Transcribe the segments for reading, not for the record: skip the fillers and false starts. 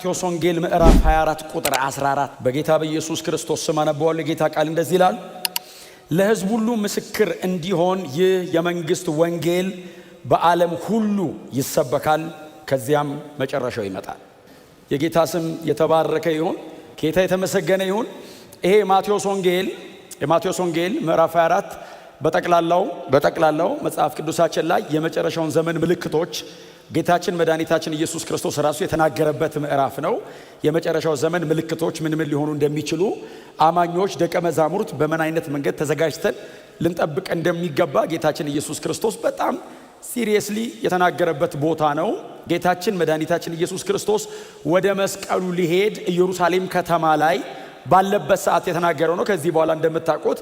ማቴዎስ ወንጌል ምዕራፍ 24 ቁጥር 14 በጌታ በኢየሱስ ክርስቶስ ስም አነበዋለሁ። ጌታ ቃል እንደዚህ ይላል፣ ለሕዝብ ሁሉ ምስክር እንዲሆን ይህ የመንግስት ወንጌል በዓለም ሁሉ ይሰበካል፣ ከዚያም መጨረሻው ይመጣል። የጌታ ስም የተባረከ ይሁን። ጌታ የተመሰገነ ይሁን። ይሄ የማቴዎስ ወንጌል ምዕራፍ 24 በጠቅላላው መጽሐፍ ቅዱሳችን ላይ የመጨረሻውን ዘመን ምልክቶች ጌታችን መድኃኒታችን ኢየሱስ ክርስቶስ ራሱ የተናገረበት ምዕራፍ ነው። የመጨረሻው ዘመን ምልክቶች ምን ሊሆኑ እንደሚችሉ አማኞች ደቀ መዛሙርት በምን አይነት መንገድ ተዘጋጅተን ልንጠብቅ እንደሚገባ ጌታችን ኢየሱስ ክርስቶስ በጣም ሲሪየስሊ የተናገረበት ቦታ ነው። ጌታችን መድኃኒታችን ኢየሱስ ክርስቶስ ወደ መስቀሉ ሊሄድ ኢየሩሳሌም ከተማ ላይ ባለበት ሰዓት የተናገረው ነው። ከዚህ በኋላ እንደምታውቁት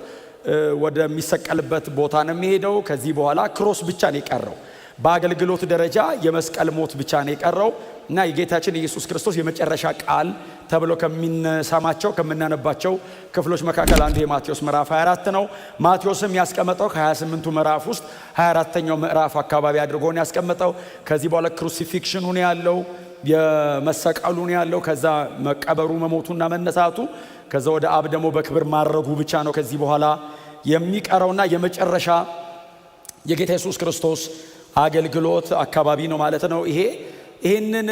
ወደሚሰቀልበት ቦታ ነው የሚሄደው። ከዚህ በኋላ ክሮስ ብቻ ነው የቀረው። በአገልግሎት ደረጃ የመስቀል ሞት ብቻ ነው የቀረው እና የጌታችን ኢየሱስ ክርስቶስ የመጨረሻ ቃል ተብሎ ከምንሰማቸው ከምናነባቸው ክፍሎች መካከል አንዱ የማቴዎስ ምዕራፍ 24 ነው። ማቴዎስም ያስቀመጠው ከ28ቱ ምዕራፍ ውስጥ 24ኛው ምዕራፍ አካባቢ አድርጎ ነው ያስቀመጠው። ከዚህ በኋላ ክሩሲፊክሽኑ ነው ያለው፣ የመሰቀሉ ነው ያለው፣ ከዛ መቀበሩ መሞቱና መነሳቱ፣ ከዛ ወደ አብ ደግሞ በክብር ማረጉ ብቻ ነው ከዚህ በኋላ የሚቀረውና የመጨረሻ የጌታ ኢየሱስ ክርስቶስ አገልግሎት አካባቢ ነው ማለት ነው። ይሄንን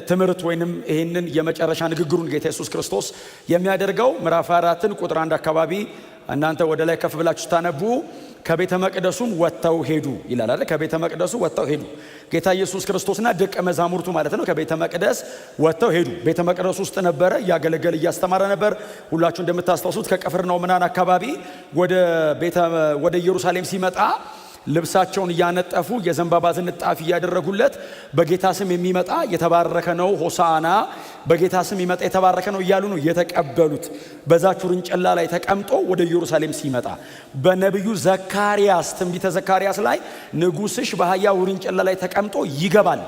ትምህርት ወይንም ይሄንን የመጨረሻ ንግግሩን ጌታ ኢየሱስ ክርስቶስ የሚያደርገው ምዕራፍ 4 ቁጥር 1 አካባቢ እናንተ ወደ ላይ ከፍ ብላችሁ ታነቡ፣ ከቤተ መቅደሱም ወጥተው ሄዱ ይላል አይደል? ከቤተ መቅደሱ ወጥተው ሄዱ ጌታ ኢየሱስ ክርስቶስና ደቀ መዛሙርቱ ማለት ነው። ከቤተ መቅደስ ወጥተው ሄዱ። ቤተ መቅደስ ውስጥ ነበረ፣ እያገለገለ እያስተማረ ነበር። ሁላችሁ እንደምታስታውሱት ከቅፍርናሆም አካባቢ ወደ ኢየሩሳሌም ሲመጣ ልብሳቸውን እያነጠፉ የዘንባባ ዝንጣፊ እያደረጉለት በጌታ ስም የሚመጣ የተባረከ ነው፣ ሆሳዕና በጌታ ስም ይመጣ የተባረከ ነው እያሉ ነው የተቀበሉት። በዛች ውርንጭላ ላይ ተቀምጦ ወደ ኢየሩሳሌም ሲመጣ በነቢዩ ዘካርያስ ትንቢተ ዘካርያስ ላይ ንጉሥሽ በአህያ ውርንጭላ ላይ ተቀምጦ ይገባል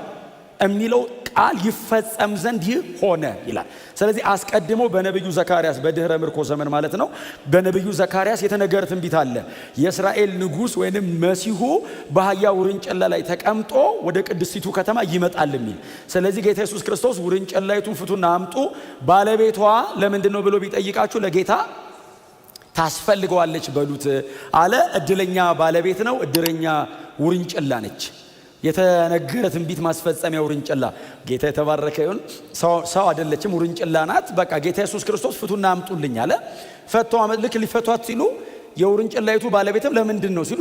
የሚለው ቃል ይፈጸም ዘንድ ይህ ሆነ ይላል። ስለዚህ አስቀድሞ በነቢዩ ዘካርያስ በድህረ ምርኮ ዘመን ማለት ነው፣ በነቢዩ ዘካርያስ የተነገረ ትንቢት አለ። የእስራኤል ንጉሥ ወይንም መሲሁ በአህያ ውርንጭላ ላይ ተቀምጦ ወደ ቅድስቲቱ ከተማ ይመጣል የሚል። ስለዚህ ጌታ ኢየሱስ ክርስቶስ ውርንጭላይቱን ፍቱና አምጡ፣ ባለቤቷ ለምንድን ነው ብሎ ቢጠይቃችሁ ለጌታ ታስፈልገዋለች በሉት አለ። እድለኛ ባለቤት ነው፣ እድለኛ ውርንጭላ ነች። የተነገረ ትንቢት ማስፈጸሚያ ውርንጭላ። ጌታ የተባረከ ይሁን። ሰው አይደለችም፣ ውርንጭላ ናት። በቃ ጌታ ኢየሱስ ክርስቶስ ፍቱና አምጡልኝ አለ። ልክ ሊፈቷት ሲሉ የውርንጭላይቱ ባለቤትም ለምንድን ነው ሲሉ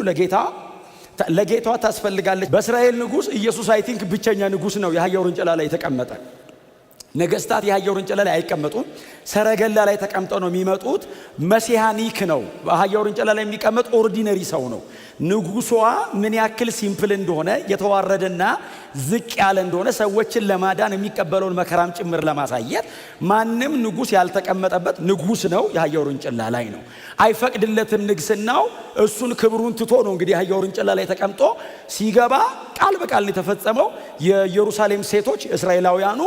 ለጌታዋ ታስፈልጋለች። በእስራኤል ንጉሥ ኢየሱስ አይ ቲንክ ብቸኛ ንጉሥ ነው የአህያ ውርንጭላ ላይ የተቀመጠ። ነገስታት የአህያ ውርንጭላ ላይ አይቀመጡም፣ ሰረገላ ላይ ተቀምጠው ነው የሚመጡት። መሲያኒክ ነው። በአህያ ውርንጭላ ላይ የሚቀመጥ ኦርዲነሪ ሰው ነው። ንጉሷ ምን ያክል ሲምፕል እንደሆነ የተዋረደና ዝቅ ያለ እንደሆነ ሰዎችን ለማዳን የሚቀበለውን መከራም ጭምር ለማሳየት ማንም ንጉሥ ያልተቀመጠበት ንጉሥ ነው የአህያ ውርንጭላ ላይ ነው። አይፈቅድለትም ንግስናው። እሱን ክብሩን ትቶ ነው እንግዲህ የአህያ ውርንጭላ ላይ ተቀምጦ ሲገባ ቃል በቃል የተፈጸመው። የኢየሩሳሌም ሴቶች እስራኤላውያኑ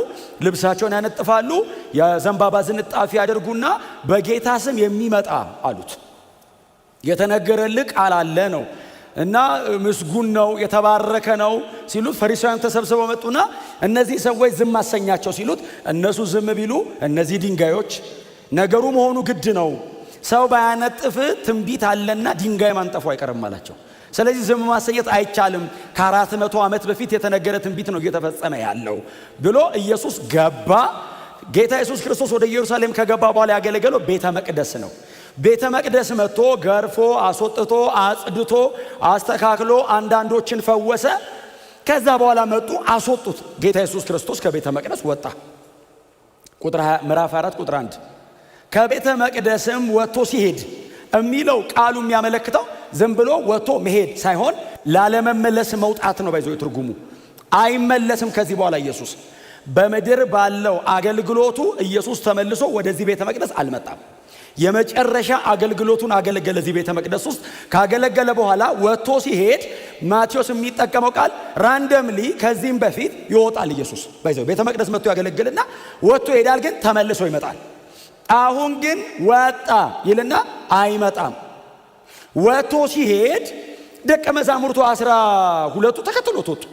ልብሳቸውን ያነጥፋሉ፣ የዘንባባ ዝንጣፊ ያደርጉና በጌታ ስም የሚመጣ አሉት። የተነገረልህ ቃል አለ ነው እና ምስጉን ነው የተባረከ ነው ሲሉት ፈሪሳውያን ተሰብስበው መጡና እነዚህ ሰዎች ዝም አሰኛቸው ሲሉት እነሱ ዝም ቢሉ እነዚህ ድንጋዮች ነገሩ መሆኑ ግድ ነው፣ ሰው ባያነጥፍ ትንቢት አለና ድንጋይ ማንጠፉ አይቀርም አላቸው። ስለዚህ ዝም ማሰኘት አይቻልም፣ ከ400 ዓመት በፊት የተነገረ ትንቢት ነው እየተፈጸመ ያለው ብሎ ኢየሱስ ገባ። ጌታ ኢየሱስ ክርስቶስ ወደ ኢየሩሳሌም ከገባ በኋላ ያገለገለው ቤተ መቅደስ ነው። ቤተ መቅደስ መጥቶ ገርፎ አስወጥቶ አጽድቶ አስተካክሎ አንዳንዶችን ፈወሰ። ከዛ በኋላ መጡ አስወጡት። ጌታ ኢየሱስ ክርስቶስ ከቤተ መቅደስ ወጣ። ምዕራፍ 4 ቁጥር 1 ከቤተ መቅደስም ወጥቶ ሲሄድ የሚለው ቃሉ የሚያመለክተው ዝም ብሎ ወጥቶ መሄድ ሳይሆን ላለመመለስ መውጣት ነው። ባይዘው ትርጉሙ አይመለስም። ከዚህ በኋላ ኢየሱስ በምድር ባለው አገልግሎቱ ኢየሱስ ተመልሶ ወደዚህ ቤተ መቅደስ አልመጣም። የመጨረሻ አገልግሎቱን አገለገለ እዚህ ቤተ መቅደስ ውስጥ። ካገለገለ በኋላ ወጥቶ ሲሄድ ማቴዎስ የሚጠቀመው ቃል ራንደምሊ ከዚህም በፊት ይወጣል ኢየሱስ። ባይዘው ቤተ መቅደስ መጥቶ ያገለግልና ወጥቶ ይሄዳል፣ ግን ተመልሶ ይመጣል። አሁን ግን ወጣ ይልና አይመጣም። ወጥቶ ሲሄድ ደቀ መዛሙርቱ 12ቱ ተከትሎት ወጡ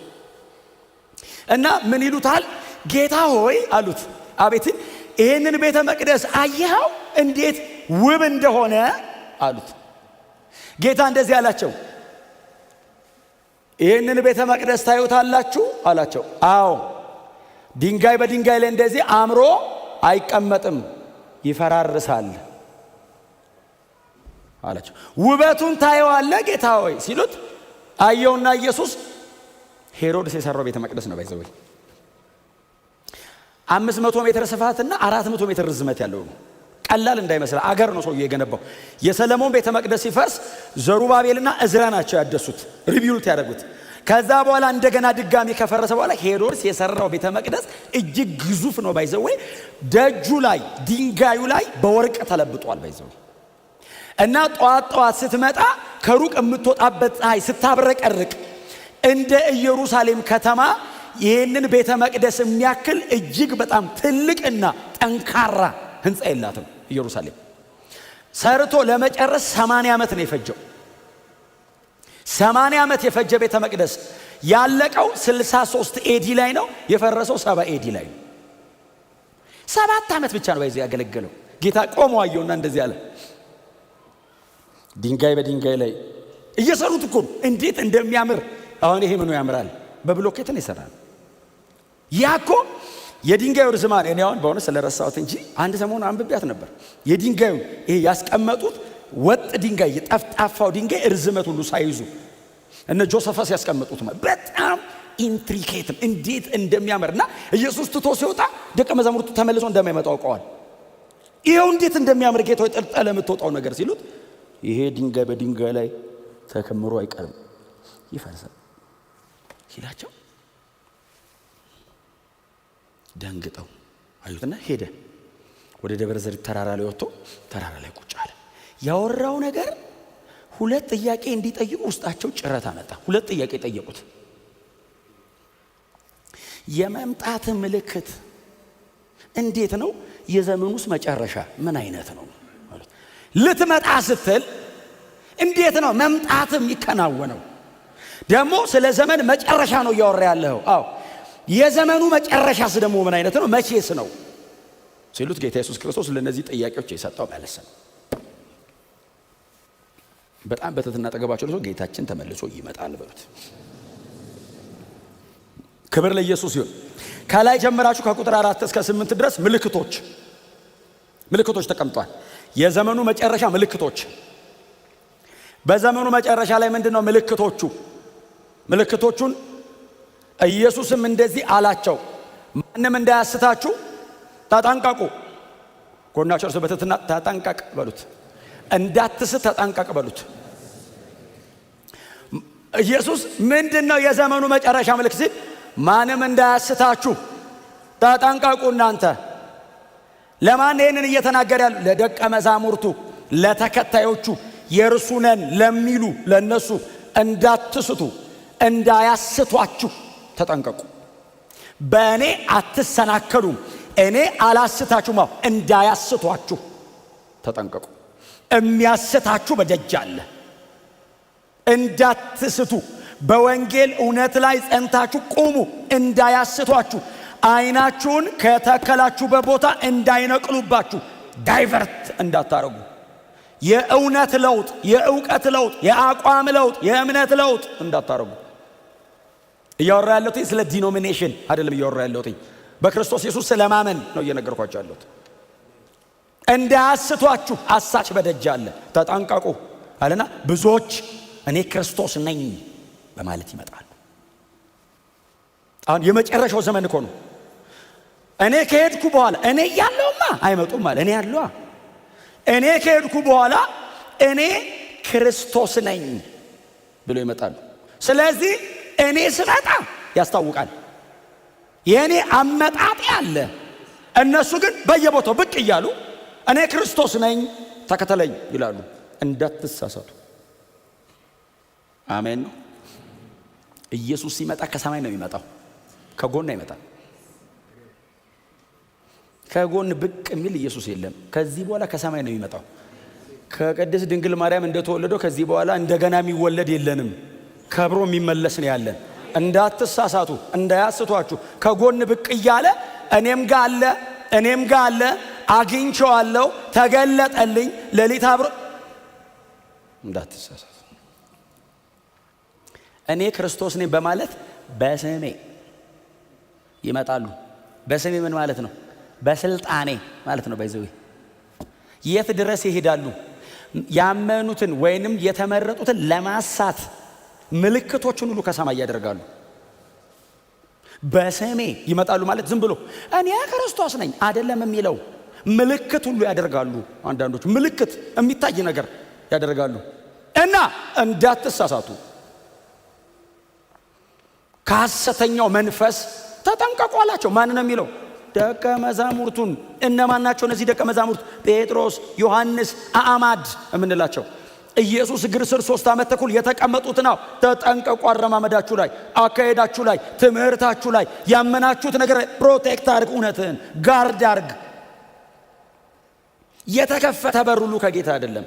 እና ምን ይሉታል? ጌታ ሆይ አሉት። አቤት ይሄንን ቤተ መቅደስ አየኸው እንዴት ውብ እንደሆነ አሉት። ጌታ እንደዚህ አላቸው፣ ይሄንን ቤተ መቅደስ ታዩታላችሁ አላቸው። አዎ ድንጋይ በድንጋይ ላይ እንደዚህ አምሮ አይቀመጥም፣ ይፈራርሳል አላቸው። ውበቱን ታየዋለህ ጌታ ሆይ ሲሉት አየውና ኢየሱስ ሄሮድስ የሰራው ቤተ መቅደስ ነው ባይዘው 500 ሜትር ስፋትና 400 ሜትር ርዝመት ያለው ነው። ቀላል እንዳይመስል አገር ነው ሰውዬ የገነባው። የሰለሞን ቤተ መቅደስ ሲፈርስ ዘሩባቤልና እዝራ ናቸው ያደሱት፣ ሪቢውልት ያደረጉት። ከዛ በኋላ እንደገና ድጋሚ ከፈረሰ በኋላ ሄሮድስ የሰራው ቤተ መቅደስ እጅግ ግዙፍ ነው ባይዘው። ደጁ ላይ ድንጋዩ ላይ በወርቅ ተለብጧል ባይዘው። እና ጧት ስትመጣ ከሩቅ የምትወጣበት ፀሐይ ስታብረቀርቅ እንደ ኢየሩሳሌም ከተማ ይሄንን ቤተ መቅደስ የሚያክል እጅግ በጣም ትልቅና ጠንካራ ህንጻ የላትም ኢየሩሳሌም። ሰርቶ ለመጨረስ 80 ዓመት ነው የፈጀው። 80 ዓመት የፈጀ ቤተ መቅደስ ያለቀው 63 ኤዲ ላይ ነው፣ የፈረሰው 70 ኤዲ ላይ ነው። 7 ዓመት ብቻ ነው ባይዘው ያገለገለው። ጌታ ቆሞ አየውና እንደዚህ አለ፣ ድንጋይ በድንጋይ ላይ እየሰሩት እኮ እንዴት እንደሚያምር። አሁን ይሄ ምኑ ያምራል? በብሎኬት ነው ይሰራል። ያኮ የድንጋዩ ርዝማኔ እኔ አሁን በእውነት ስለረሳሁት እንጂ አንድ ሰሞን አንብቤያት ነበር። የድንጋዩ ይሄ ያስቀመጡት ወጥ ድንጋይ የጠፍጣፋው ድንጋይ ርዝመት ሁሉ ሳይዙ እነ ጆሴፈስ ያስቀመጡት በጣም ኢንትሪኬት እንዴት እንደሚያምርና ኢየሱስ ትቶ ሲወጣ ደቀ መዛሙርቱ ተመልሶ እንደማይመጣ አውቀዋል። ይሄው እንዴት እንደሚያምር ጌታው ጥልጠለ የምትወጣው ነገር ሲሉት ይሄ ድንጋይ በድንጋይ ላይ ተከምሮ አይቀርም ይፈርሳል ሲላቸው ደንግጠው አዩትና ሄደ። ወደ ደብረ ዘይት ተራራ ላይ ወጥቶ ተራራ ላይ ቁጭ አለ። ያወራው ነገር ሁለት ጥያቄ እንዲጠይቁ ውስጣቸው ጭረት አመጣ። ሁለት ጥያቄ ጠየቁት። የመምጣት ምልክት እንዴት ነው? የዘመኑስ መጨረሻ ምን አይነት ነው? ልትመጣ ስትል እንዴት ነው መምጣትም ይከናወነው? ደግሞ ስለ ዘመን መጨረሻ ነው እያወራ ያለው። አዎ የዘመኑ መጨረሻስ ደግሞ ምን አይነት ነው? መቼስ ነው ሲሉት ጌታ ኢየሱስ ክርስቶስ ለነዚህ ጥያቄዎች የሰጠው መልስ ነው። በጣም በትህትና አጠገባቸው ለሰው ጌታችን ተመልሶ ይመጣል በሉት። ክብር ለኢየሱስ ይሁን። ከላይ ጀምራችሁ ከቁጥር 4 እስከ 8 ድረስ ምልክቶች ተቀምጧል። የዘመኑ መጨረሻ ምልክቶች። በዘመኑ መጨረሻ ላይ ምንድነው ምልክቶቹን ኢየሱስም እንደዚህ አላቸው፣ ማንም እንዳያስታችሁ ተጠንቀቁ። ጎናችሁ እርሱ በትህትና ተጠንቀቅ በሉት። እንዳትስት ተጠንቀቅ በሉት። ኢየሱስ ምንድነው የዘመኑ መጨረሻ ምልክት ሲል ማንም እንዳያስታችሁ ተጠንቀቁ። እናንተ ለማን ይሄንን እየተናገረ ያለው? ለደቀ መዛሙርቱ፣ ለተከታዮቹ፣ የእርሱ ነን ለሚሉ ለነሱ እንዳትስቱ እንዳያስቷችሁ ተጠንቀቁ። በእኔ አትሰናከሉም፣ እኔ አላስታችሁም፣ እንዳያስቷችሁ ተጠንቀቁ። የሚያስታችሁ በደጅ አለ። እንዳትስቱ በወንጌል እውነት ላይ ጸንታችሁ ቁሙ። እንዳያስቷችሁ አይናችሁን ከተከላችሁበት ቦታ እንዳይነቅሉባችሁ ዳይቨርት እንዳታረጉ። የእውነት ለውጥ፣ የእውቀት ለውጥ፣ የአቋም ለውጥ፣ የእምነት ለውጥ እንዳታረጉ። እያወራ ያለሁት ስለ ዲኖሚኔሽን አይደለም። እያወራ ያለሁት በክርስቶስ ኢየሱስ ስለማመን ነው እየነገርኳችሁ ያለሁት። እንዳያስቷችሁ አሳች በደጅ አለ፣ ተጠንቀቁ አለና ብዙዎች እኔ ክርስቶስ ነኝ በማለት ይመጣሉ። አሁን የመጨረሻው ዘመን እኮ ነው። እኔ ከሄድኩ በኋላ እኔ ያለውማ አይመጡም ማለት እኔ ያለዋ እኔ ከሄድኩ በኋላ እኔ ክርስቶስ ነኝ ብሎ ይመጣሉ። ስለዚህ እኔ ስመጣ ያስታውቃል። የኔ አመጣጤ አለ። እነሱ ግን በየቦታው ብቅ እያሉ እኔ ክርስቶስ ነኝ ተከተለኝ ይላሉ። እንዳትሳሳቱ። አሜን ነው። ኢየሱስ ሲመጣ ከሰማይ ነው የሚመጣው፣ ከጎን አይመጣም። ከጎን ብቅ የሚል ኢየሱስ የለም። ከዚህ በኋላ ከሰማይ ነው የሚመጣው። ከቅድስት ድንግል ማርያም እንደተወለደው ከዚህ በኋላ እንደገና የሚወለድ የለንም። ከብሮ የሚመለስ ነው ያለን። እንዳትሳሳቱ፣ እንዳያስቷችሁ ከጎን ብቅ እያለ እኔም ጋር አለ፣ እኔም ጋር አለ፣ አግኝቼዋለሁ፣ ተገለጠልኝ፣ ሌሊት አብሮ እንዳትሳሳት። እኔ ክርስቶስ ነኝ በማለት በስሜ ይመጣሉ። በስሜ ምን ማለት ነው? በስልጣኔ ማለት ነው። ባይዘው የት ድረስ ይሄዳሉ? ያመኑትን ወይንም የተመረጡትን ለማሳት ምልክቶችን ሁሉ ከሰማይ ያደርጋሉ። በስሜ ይመጣሉ ማለት ዝም ብሎ እኔ ክርስቶስ ነኝ አይደለም የሚለው ምልክት ሁሉ ያደርጋሉ። አንዳንዶች ምልክት የሚታይ ነገር ያደርጋሉ። እና እንዳትሳሳቱ ከሐሰተኛው መንፈስ ተጠንቀቁ አላቸው። ማን ነው የሚለው? ደቀ መዛሙርቱን። እነማን ናቸው እነዚህ ደቀ መዛሙርት? ጴጥሮስ፣ ዮሐንስ፣ አዕማድ የምንላቸው ኢየሱስ እግር ስር 3 ዓመት ተኩል የተቀመጡት ነው። ተጠንቀቁ። አረማመዳችሁ ላይ፣ አካሄዳችሁ ላይ፣ ትምህርታችሁ ላይ፣ ያመናችሁት ነገር ፕሮቴክት አድርግ፣ እውነትህን ጋርድ አድርግ። የተከፈተ በር ሁሉ ከጌታ አይደለም።